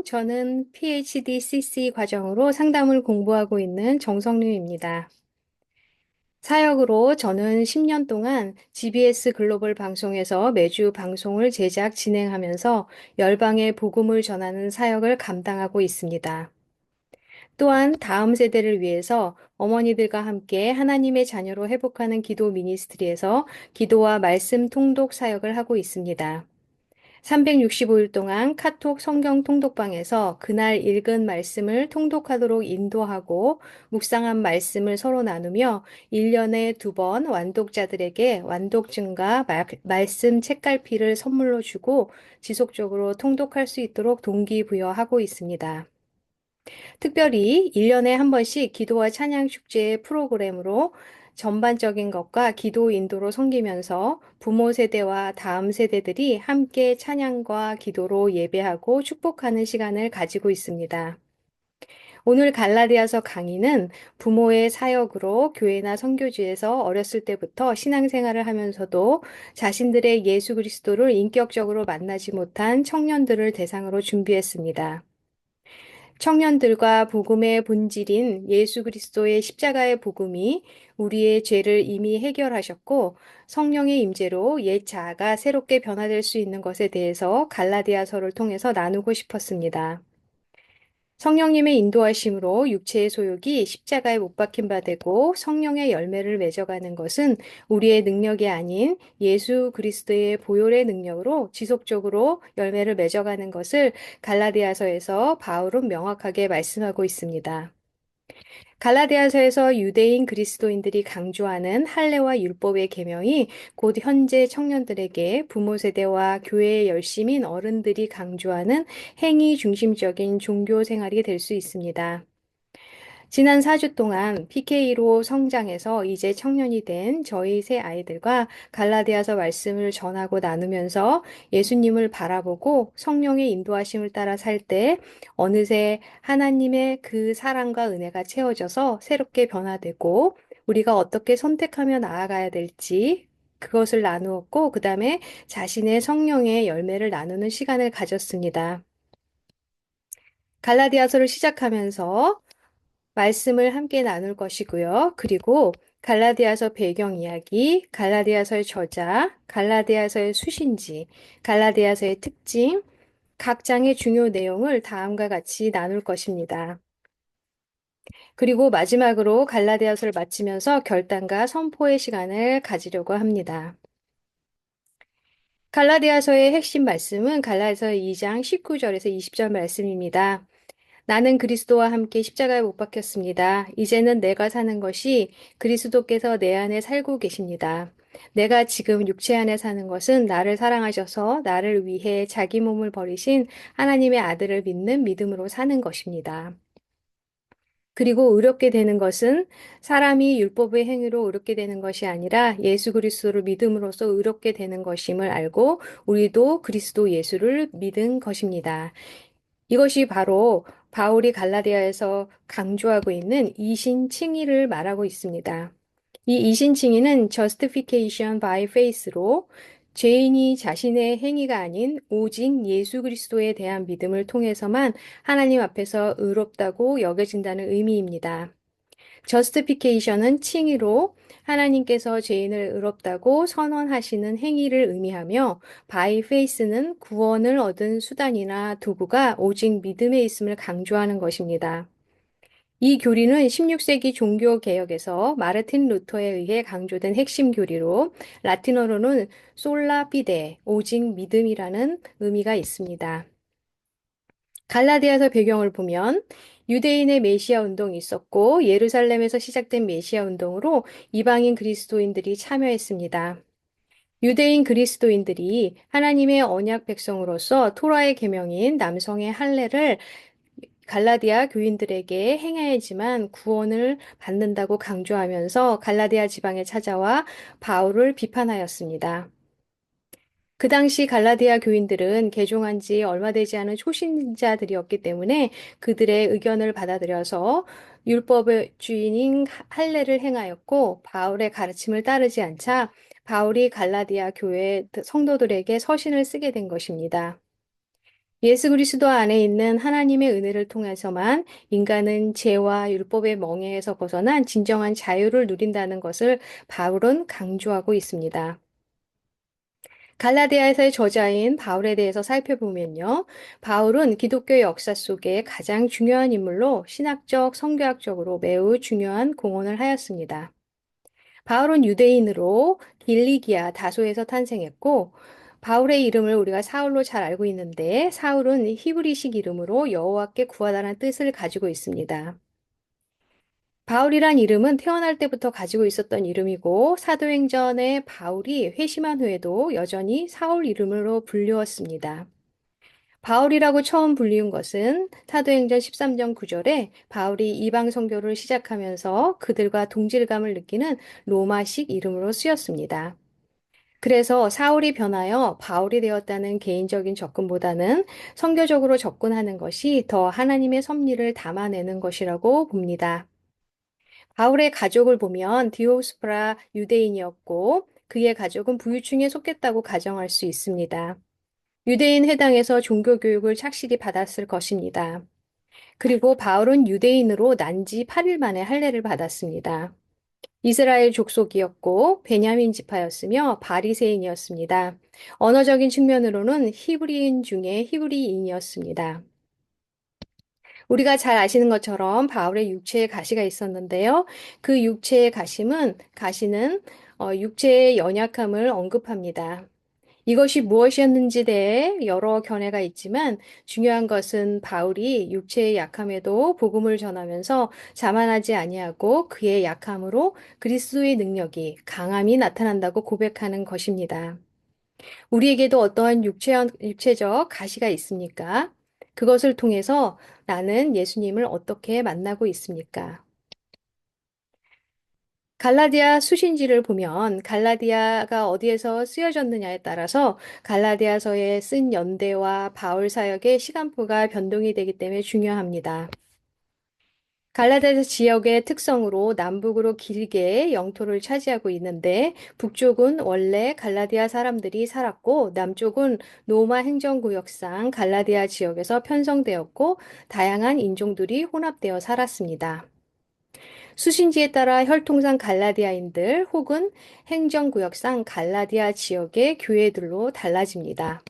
저는 PhD CC 과정으로 상담을 공부하고 있는 정성류입니다. 사역으로 저는 10년 동안 GBS 글로벌 방송에서 매주 방송을 제작 진행하면서 열방에 복음을 전하는 사역을 감당하고 있습니다. 또한 다음 세대를 위해서 어머니들과 함께 하나님의 자녀로 회복하는 기도 미니스트리에서 기도와 말씀 통독 사역을 하고 있습니다. 365일 동안 카톡 성경 통독방에서 그날 읽은 말씀을 통독하도록 인도하고 묵상한 말씀을 서로 나누며 1년에 2번 완독자들에게 완독증과 말씀 책갈피를 선물로 주고 지속적으로 통독할 수 있도록 동기부여하고 있습니다. 특별히 1년에 한 번씩 기도와 찬양 축제 프로그램으로 전반적인 것과 기도 인도로 섬기면서 부모 세대와 다음 세대들이 함께 찬양과 기도로 예배하고 축복하는 시간을 가지고 있습니다. 오늘 갈라디아서 강의는 부모의 사역으로 교회나 선교지에서 어렸을 때부터 신앙생활을 하면서도 자신들의 예수 그리스도를 인격적으로 만나지 못한 청년들을 대상으로 준비했습니다. 청년들과 복음의 본질인 예수 그리스도의 십자가의 복음이 우리의 죄를 이미 해결하셨고 성령의 임재로 옛 자아가 새롭게 변화될 수 있는 것에 대해서 갈라디아서를 통해서 나누고 싶었습니다. 성령님의 인도하심으로 육체의 소욕이 십자가에 못 박힌 바 되고 성령의 열매를 맺어가는 것은 우리의 능력이 아닌 예수 그리스도의 보혈의 능력으로 지속적으로 열매를 맺어가는 것을 갈라디아서에서 바울은 명확하게 말씀하고 있습니다. 갈라디아서에서 유대인 그리스도인들이 강조하는 할례와 율법의 계명이 곧 현재 청년들에게 부모 세대와 교회의 열심인 어른들이 강조하는 행위 중심적인 종교 생활이 될 수 있습니다. 지난 4주 동안 PK로 성장해서 이제 청년이 된 저희 세 아이들과 갈라디아서 말씀을 전하고 나누면서 예수님을 바라보고 성령의 인도하심을 따라 살 때 어느새 하나님의 그 사랑과 은혜가 채워져서 새롭게 변화되고 우리가 어떻게 선택하며 나아가야 될지 그것을 나누었고 그 다음에 자신의 성령의 열매를 나누는 시간을 가졌습니다. 갈라디아서를 시작하면서 말씀을 함께 나눌 것이고요. 그리고 갈라디아서 배경 이야기, 갈라디아서의 저자, 갈라디아서의 수신지, 갈라디아서의 특징, 각 장의 중요 내용을 다음과 같이 나눌 것입니다. 그리고 마지막으로 갈라디아서를 마치면서 결단과 선포의 시간을 가지려고 합니다. 갈라디아서의 핵심 말씀은 갈라디아서 2장 19절에서 20절 말씀입니다. 나는 그리스도와 함께 십자가에 못 박혔습니다. 이제는 내가 사는 것이 그리스도께서 내 안에 살고 계십니다. 내가 지금 육체 안에 사는 것은 나를 사랑하셔서 나를 위해 자기 몸을 버리신 하나님의 아들을 믿는 믿음으로 사는 것입니다. 그리고 의롭게 되는 것은 사람이 율법의 행위로 의롭게 되는 것이 아니라 예수 그리스도를 믿음으로써 의롭게 되는 것임을 알고 우리도 그리스도 예수를 믿은 것입니다. 이것이 바로 바울이 갈라디아에서 강조하고 있는 이신칭의를 말하고 있습니다. 이 이신칭의는 justification by faith로 죄인이 자신의 행위가 아닌 오직 예수 그리스도에 대한 믿음을 통해서만 하나님 앞에서 의롭다고 여겨진다는 의미입니다. justification은 칭의로 하나님께서 죄인을 의롭다고 선언하시는 행위를 의미하며 by faith는 구원을 얻은 수단이나 도구가 오직 믿음에 있음을 강조하는 것입니다. 이 교리는 16세기 종교 개혁에서 마르틴 루터에 의해 강조된 핵심 교리로 라틴어로는 솔라 피데, 오직 믿음이라는 의미가 있습니다. 갈라디아서 배경을 보면 유대인의 메시아 운동이 있었고 예루살렘에서 시작된 메시아 운동으로 이방인 그리스도인들이 참여했습니다. 유대인 그리스도인들이 하나님의 언약 백성으로서 토라의 계명인 남성의 할례를 갈라디아 교인들에게 행해야지만 구원을 받는다고 강조하면서 갈라디아 지방에 찾아와 바울을 비판하였습니다. 그 당시 갈라디아 교인들은 개종한 지 얼마 되지 않은 초신자들이었기 때문에 그들의 의견을 받아들여서 율법의 주인인 할례를 행하였고 바울의 가르침을 따르지 않자 바울이 갈라디아 교회 성도들에게 서신을 쓰게 된 것입니다. 예수 그리스도 안에 있는 하나님의 은혜를 통해서만 인간은 죄와 율법의 멍에에서 벗어난 진정한 자유를 누린다는 것을 바울은 강조하고 있습니다. 갈라디아서의 저자인 바울에 대해서 살펴보면요. 바울은 기독교 역사 속에 가장 중요한 인물로 신학적, 성교학적으로 매우 중요한 공헌을 하였습니다. 바울은 유대인으로 길리기아 다소에서 탄생했고, 바울의 이름을 우리가 사울로 잘 알고 있는데, 사울은 히브리식 이름으로 여호와께 구하다는 뜻을 가지고 있습니다. 바울이란 이름은 태어날 때부터 가지고 있었던 이름이고, 사도행전에 바울이 회심한 후에도 여전히 사울 이름으로 불리웠습니다. 바울이라고 처음 불리운 것은 사도행전 13장 9절에 바울이 이방 선교를 시작하면서 그들과 동질감을 느끼는 로마식 이름으로 쓰였습니다. 그래서 사울이 변하여 바울이 되었다는 개인적인 접근보다는 선교적으로 접근하는 것이 더 하나님의 섭리를 담아내는 것이라고 봅니다. 바울의 가족을 보면 디오스프라 유대인이었고 그의 가족은 부유층에 속했다고 가정할 수 있습니다. 유대인 회당에서 종교 교육을 착실히 받았을 것입니다. 그리고 바울은 유대인으로 난 지 8일 만에 할례를 받았습니다. 이스라엘 족속이었고 베냐민 지파였으며 바리새인이었습니다. 언어적인 측면으로는 히브리인 중에 히브리인이었습니다. 우리가 잘 아시는 것처럼 바울의 육체에 가시가 있었는데요. 그 육체의 가시는 육체의 연약함을 언급합니다. 이것이 무엇이었는지 대해 여러 견해가 있지만 중요한 것은 바울이 육체의 약함에도 복음을 전하면서 자만하지 아니하고 그의 약함으로 그리스도의 능력이 강함이 나타난다고 고백하는 것입니다. 우리에게도 어떠한 육체적 가시가 있습니까? 그것을 통해서 나는 예수님을 어떻게 만나고 있습니까? 갈라디아 수신지를 보면 갈라디아가 어디에서 쓰여졌느냐에 따라서 갈라디아서에 쓴 연대와 바울 사역의 시간표가 변동이 되기 때문에 중요합니다. 갈라디아 지역의 특성으로 남북으로 길게 영토를 차지하고 있는데 북쪽은 원래 갈라디아 사람들이 살았고 남쪽은 로마 행정구역상 갈라디아 지역에서 편성되었고 다양한 인종들이 혼합되어 살았습니다. 수신지에 따라 혈통상 갈라디아인들 혹은 행정구역상 갈라디아 지역의 교회들로 달라집니다.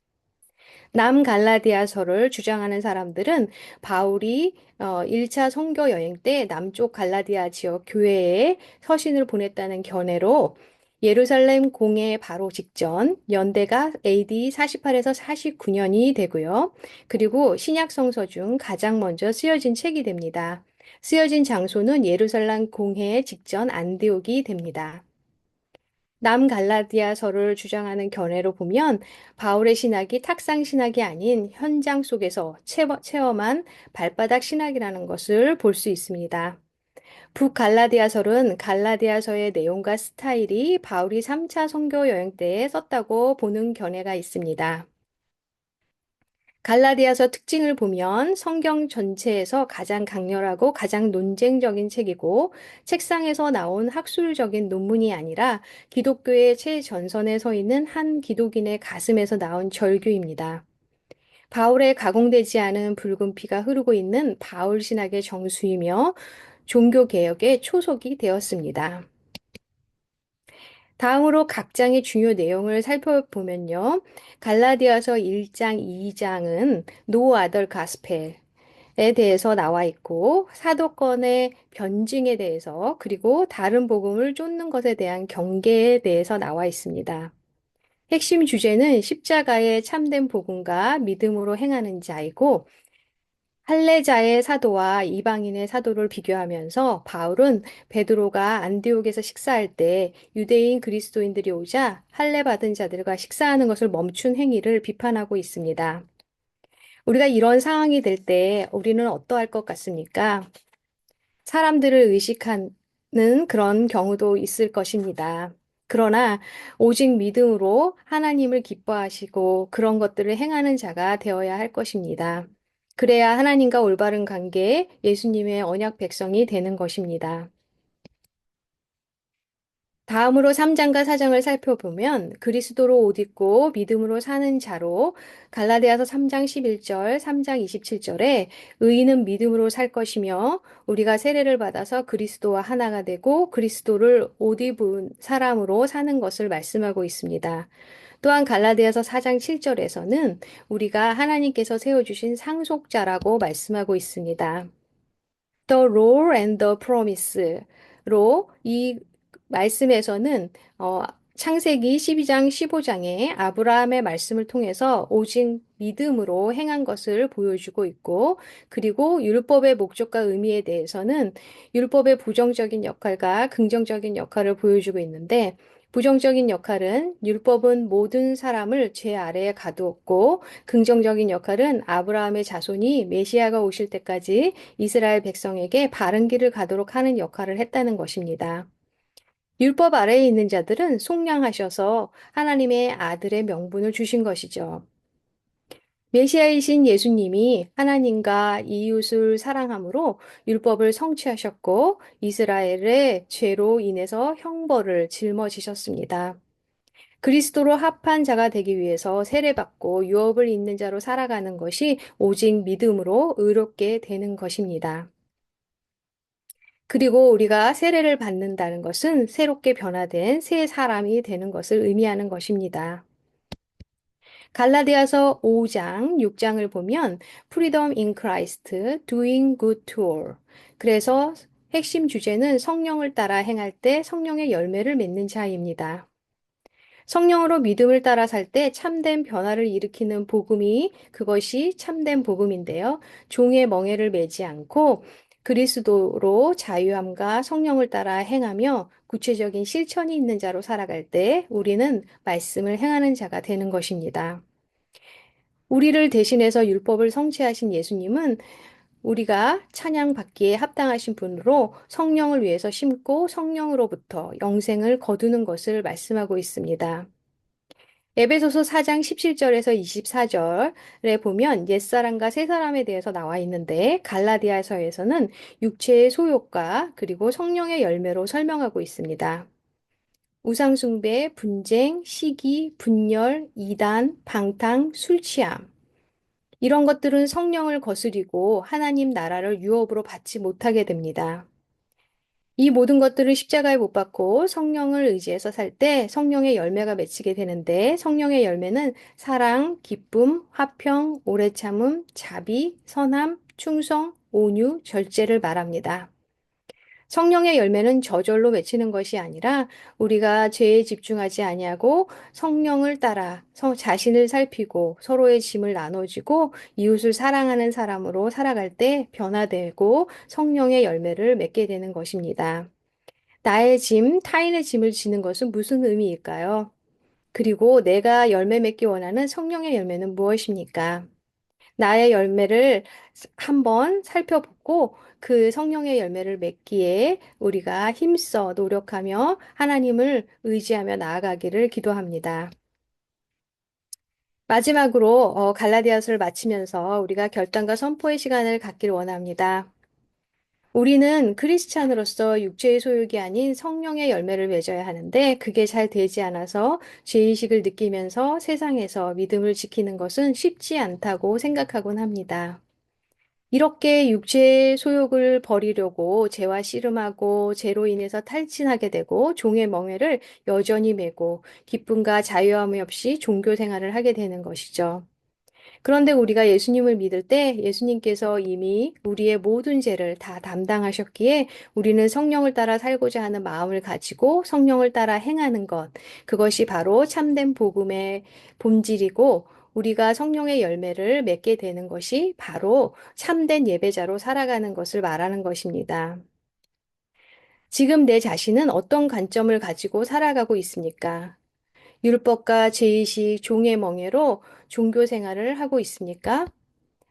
남갈라디아서를 주장하는 사람들은 바울이 1차 선교 여행 때 남쪽 갈라디아 지역 교회에 서신을 보냈다는 견해로 예루살렘 공회 바로 직전 연대가 AD 48에서 49년이 되고요. 그리고 신약 성서 중 가장 먼저 쓰여진 책이 됩니다. 쓰여진 장소는 예루살렘 공회 직전 안디옥이 됩니다. 남갈라디아서를 주장하는 견해로 보면 바울의 신학이 탁상 신학이 아닌 현장 속에서 체험한 발바닥 신학이라는 것을 볼 수 있습니다. 북갈라디아서는 갈라디아서의 내용과 스타일이 바울이 3차 선교 여행 때에 썼다고 보는 견해가 있습니다. 갈라디아서 특징을 보면 성경 전체에서 가장 강렬하고 가장 논쟁적인 책이고 책상에서 나온 학술적인 논문이 아니라 기독교의 최전선에 서 있는 한 기독인의 가슴에서 나온 절규입니다. 바울의 가공되지 않은 붉은 피가 흐르고 있는 바울 신학의 정수이며 종교개혁의 초석이 되었습니다. 다음으로 각 장의 중요 내용을 살펴보면요. 갈라디아서 1장, 2장은 노 아덜 가스펠에 대해서 나와 있고 사도권의 변증에 대해서 그리고 다른 복음을 쫓는 것에 대한 경계에 대해서 나와 있습니다. 핵심 주제는 십자가의 참된 복음과 믿음으로 행하는 자이고 할례자의 사도와 이방인의 사도를 비교하면서 바울은 베드로가 안디옥에서 식사할 때 유대인 그리스도인들이 오자 할례 받은 자들과 식사하는 것을 멈춘 행위를 비판하고 있습니다. 우리가 이런 상황이 될 때 우리는 어떠할 것 같습니까? 사람들을 의식하는 그런 경우도 있을 것입니다. 그러나 오직 믿음으로 하나님을 기뻐하시고 그런 것들을 행하는 자가 되어야 할 것입니다. 그래야 하나님과 올바른 관계에 예수님의 언약 백성이 되는 것입니다. 다음으로 3장과 4장을 살펴보면 그리스도로 옷 입고 믿음으로 사는 자로 갈라디아서 3장 11절, 3장 27절에 의인은 믿음으로 살 것이며 우리가 세례를 받아서 그리스도와 하나가 되고 그리스도를 옷 입은 사람으로 사는 것을 말씀하고 있습니다. 또한 갈라디아서 4장 7절에서는 우리가 하나님께서 세워주신 상속자라고 말씀하고 있습니다. The law and the promise로 이 말씀에서는 창세기 12장 15장에 아브라함의 말씀을 통해서 오직 믿음으로 행한 것을 보여주고 있고 그리고 율법의 목적과 의미에 대해서는 율법의 부정적인 역할과 긍정적인 역할을 보여주고 있는데 부정적인 역할은 율법은 모든 사람을 죄 아래에 가두었고 긍정적인 역할은 아브라함의 자손이 메시아가 오실 때까지 이스라엘 백성에게 바른 길을 가도록 하는 역할을 했다는 것입니다. 율법 아래에 있는 자들은 속량하셔서 하나님의 아들의 명분을 주신 것이죠. 메시아이신 예수님이 하나님과 이웃을 사랑함으로 율법을 성취하셨고 이스라엘의 죄로 인해서 형벌을 짊어지셨습니다. 그리스도로 합한 자가 되기 위해서 세례받고 유업을 잇는 자로 살아가는 것이 오직 믿음으로 의롭게 되는 것입니다. 그리고 우리가 세례를 받는다는 것은 새롭게 변화된 새 사람이 되는 것을 의미하는 것입니다. 갈라디아서 5장, 6장을 보면 Freedom in Christ, Doing Good to All. 그래서 핵심 주제는 성령을 따라 행할 때 성령의 열매를 맺는 자입니다. 성령으로 믿음을 따라 살 때 참된 변화를 일으키는 복음이 그것이 참된 복음인데요. 종의 멍에를 매지 않고 그리스도로 자유함과 성령을 따라 행하며 구체적인 실천이 있는 자로 살아갈 때 우리는 말씀을 행하는 자가 되는 것입니다. 우리를 대신해서 율법을 성취하신 예수님은 우리가 찬양받기에 합당하신 분으로 성령을 위해서 심고 성령으로부터 영생을 거두는 것을 말씀하고 있습니다. 에베소서 4장 17절에서 24절에 보면 옛사람과 새사람에 대해서 나와 있는데 갈라디아서에서는 육체의 소욕과 그리고 성령의 열매로 설명하고 있습니다. 우상숭배, 분쟁, 시기, 분열, 이단, 방탕, 술 취함. 이런 것들은 성령을 거스리고 하나님 나라를 유업으로 받지 못하게 됩니다. 이 모든 것들을 십자가에 못 박고 성령을 의지해서 살 때 성령의 열매가 맺히게 되는데 성령의 열매는 사랑, 기쁨, 화평, 오래 참음, 자비, 선함, 충성, 온유, 절제를 말합니다. 성령의 열매는 저절로 맺히는 것이 아니라 우리가 죄에 집중하지 아니하고 성령을 따라 자신을 살피고 서로의 짐을 나눠지고 이웃을 사랑하는 사람으로 살아갈 때 변화되고 성령의 열매를 맺게 되는 것입니다. 나의 짐, 타인의 짐을 지는 것은 무슨 의미일까요? 그리고 내가 열매 맺기 원하는 성령의 열매는 무엇입니까? 나의 열매를 한번 살펴보고 그 성령의 열매를 맺기에 우리가 힘써 노력하며 하나님을 의지하며 나아가기를 기도합니다. 마지막으로 갈라디아서를 마치면서 우리가 결단과 선포의 시간을 갖길 원합니다. 우리는 크리스찬으로서 육체의 소욕이 아닌 성령의 열매를 맺어야 하는데 그게 잘 되지 않아서 죄의식을 느끼면서 세상에서 믿음을 지키는 것은 쉽지 않다고 생각하곤 합니다. 이렇게 육체의 소욕을 버리려고 죄와 씨름하고 죄로 인해서 탈진하게 되고 종의 멍에를 여전히 메고 기쁨과 자유함이 없이 종교 생활을 하게 되는 것이죠. 그런데 우리가 예수님을 믿을 때 예수님께서 이미 우리의 모든 죄를 다 담당하셨기에 우리는 성령을 따라 살고자 하는 마음을 가지고 성령을 따라 행하는 것, 그것이 바로 참된 복음의 본질이고 우리가 성령의 열매를 맺게 되는 것이 바로 참된 예배자로 살아가는 것을 말하는 것입니다. 지금 내 자신은 어떤 관점을 가지고 살아가고 있습니까? 율법과 죄의식, 종의 멍에로 종교 생활을 하고 있습니까?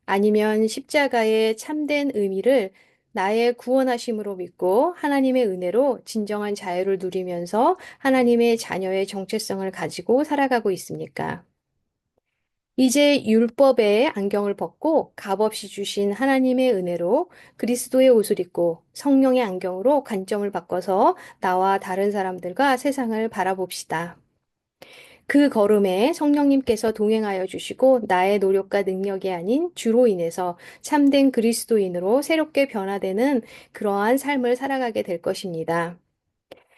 아니면 십자가의 참된 의미를 나의 구원하심으로 믿고 하나님의 은혜로 진정한 자유를 누리면서 하나님의 자녀의 정체성을 가지고 살아가고 있습니까? 이제 율법의 안경을 벗고 값없이 주신 하나님의 은혜로 그리스도의 옷을 입고 성령의 안경으로 관점을 바꿔서 나와 다른 사람들과 세상을 바라봅시다. 그 걸음에 성령님께서 동행하여 주시고 나의 노력과 능력이 아닌 주로 인해서 참된 그리스도인으로 새롭게 변화되는 그러한 삶을 살아가게 될 것입니다.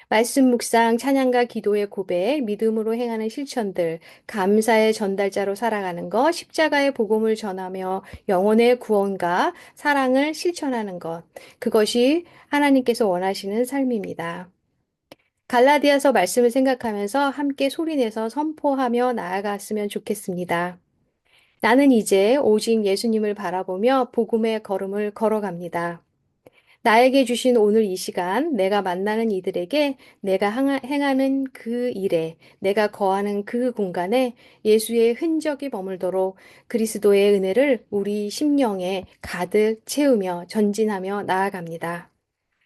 말씀 묵상, 찬양과 기도의 고백, 믿음으로 행하는 실천들, 감사의 전달자로 살아가는 것, 십자가의 복음을 전하며 영혼의 구원과 사랑을 실천하는 것, 그것이 하나님께서 원하시는 삶입니다. 갈라디아서 말씀을 생각하면서 함께 소리내서 선포하며 나아갔으면 좋겠습니다. 나는 이제 오직 예수님을 바라보며 복음의 걸음을 걸어갑니다. 나에게 주신 오늘 이 시간, 내가 만나는 이들에게 내가 행하는 그 일에, 내가 거하는 그 공간에 예수의 흔적이 머물도록 그리스도의 은혜를 우리 심령에 가득 채우며 전진하며 나아갑니다.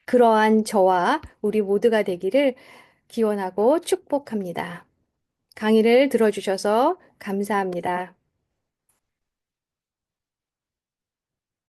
그러한 저와 우리 모두가 되기를 기원하고 축복합니다. 강의를 들어주셔서 감사합니다.